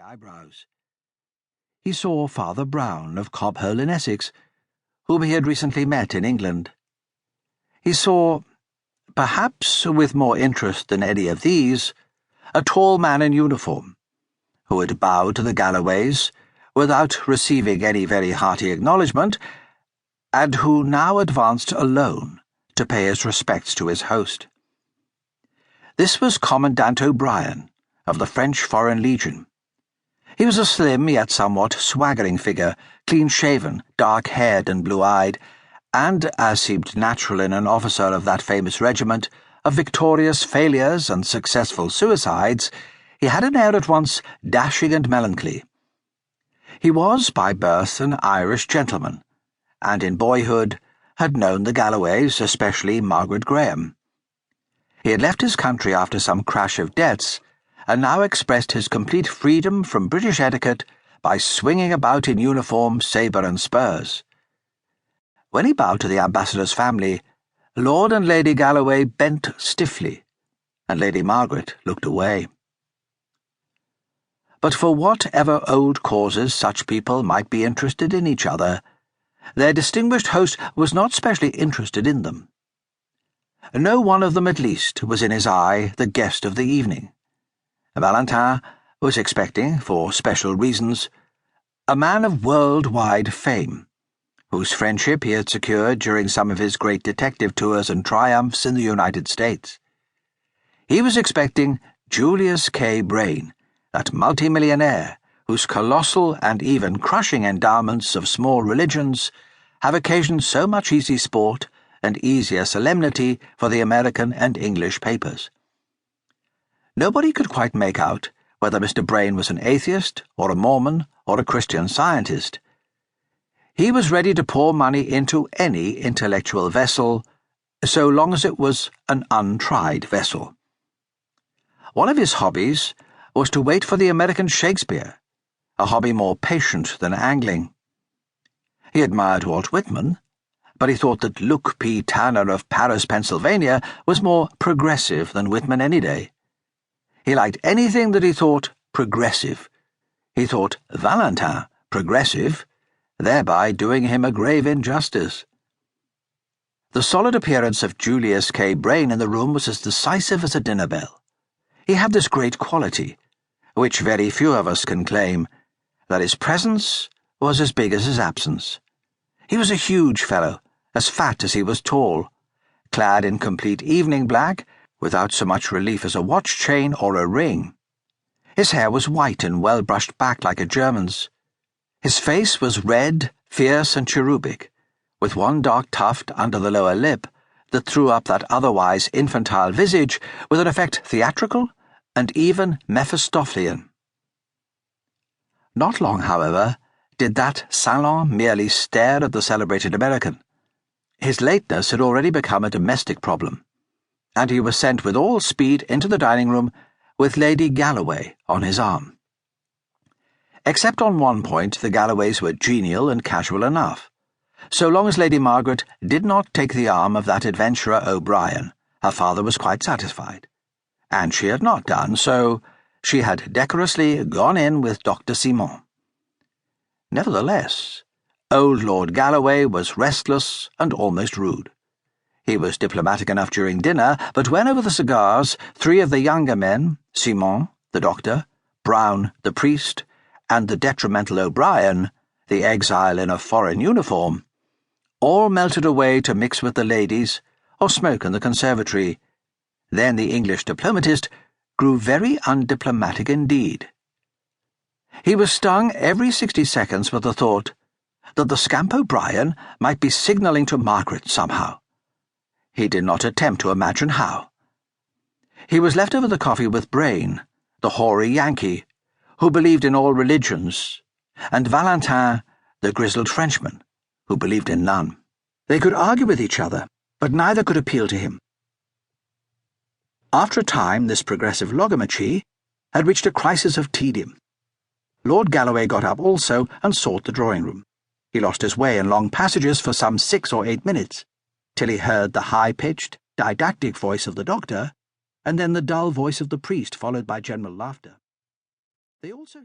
eyebrows. He saw Father Brown of Cobhole in Essex, whom he had recently met in England. He saw, perhaps with more interest than any of these, a tall man in uniform, who had bowed to the Galloways without receiving any very hearty acknowledgment, and who now advanced alone to pay his respects to his host. This was Commandant O'Brien, of the French Foreign Legion. He was a slim yet somewhat swaggering figure, clean-shaven, dark-haired and blue-eyed, and, as seemed natural in an officer of that famous regiment, of victorious failures and successful suicides, he had an air at once dashing and melancholy. He was, by birth, an Irish gentleman, and in boyhood had known the Galloways, especially Margaret Graham. He had left his country after some crash of debts, and now expressed his complete freedom from British etiquette by swinging about in uniform, sabre and spurs. When he bowed to the ambassador's family, Lord and Lady Galloway bent stiffly, and Lady Margaret looked away. But for whatever old causes such people might be interested in each other, their distinguished host was not specially interested in them. No one of them, at least, was in his eye the guest of the evening. Valentin was expecting, for special reasons, a man of world-wide fame, whose friendship he had secured during some of his great detective tours and triumphs in the United States. He was expecting Julius K. Brain, that multimillionaire whose colossal and even crushing endowments of small religions have occasioned so much easy sport and easier solemnity for the American and English papers. Nobody could quite make out whether Mr. Brain was an atheist or a Mormon or a Christian Scientist. He was ready to pour money into any intellectual vessel, so long as it was an untried vessel. One of his hobbies was to wait for the American Shakespeare, a hobby more patient than angling. He admired Walt Whitman, but he thought that Luke P. Tanner of Paris, Pennsylvania, was more progressive than Whitman any day. He liked anything that he thought progressive. He thought Valentin progressive, thereby doing him a grave injustice. The solid appearance of Julius K. Brain in the room was as decisive as a dinner bell. He had this great quality, which very few of us can claim, that his presence was as big as his absence. He was a huge fellow, as fat as he was tall, clad in complete evening black, without so much relief as a watch chain or a ring. His hair was white and well brushed back like a German's. His face was red, fierce and cherubic, with one dark tuft under the lower lip that threw up that otherwise infantile visage with an effect theatrical and even Mephistophelian. Not long, however, did that salon merely stare at the celebrated American. His lateness had already become a domestic problem, and he was sent with all speed into the dining room with Lady Galloway on his arm. Except on one point, the Galloways were genial and casual enough. So long as Lady Margaret did not take the arm of that adventurer O'Brien, her father was quite satisfied. And she had not done so. She had decorously gone in with Dr. Simon. Nevertheless, old Lord Galloway was restless and almost rude. He was diplomatic enough during dinner, but when over the cigars, three of the younger men, Simon, the doctor, Brown, the priest, and the detrimental O'Brien, the exile in a foreign uniform, all melted away to mix with the ladies or smoke in the conservatory, then the English diplomatist grew very undiplomatic indeed. He was stung every 60 seconds with the thought that the scamp O'Brien might be signalling to Margaret somehow. He did not attempt to imagine how. He was left over the coffee with Brain, the hoary Yankee, who believed in all religions, and Valentin, the grizzled Frenchman, who believed in none. They could argue with each other, but neither could appeal to him. After a time, this progressive logomachy had reached a crisis of tedium. Lord Galloway got up also and sought the drawing-room. He lost his way in long passages for some 6 or 8 minutes, till he heard the high-pitched, didactic voice of the doctor, and then the dull voice of the priest, followed by general laughter. They also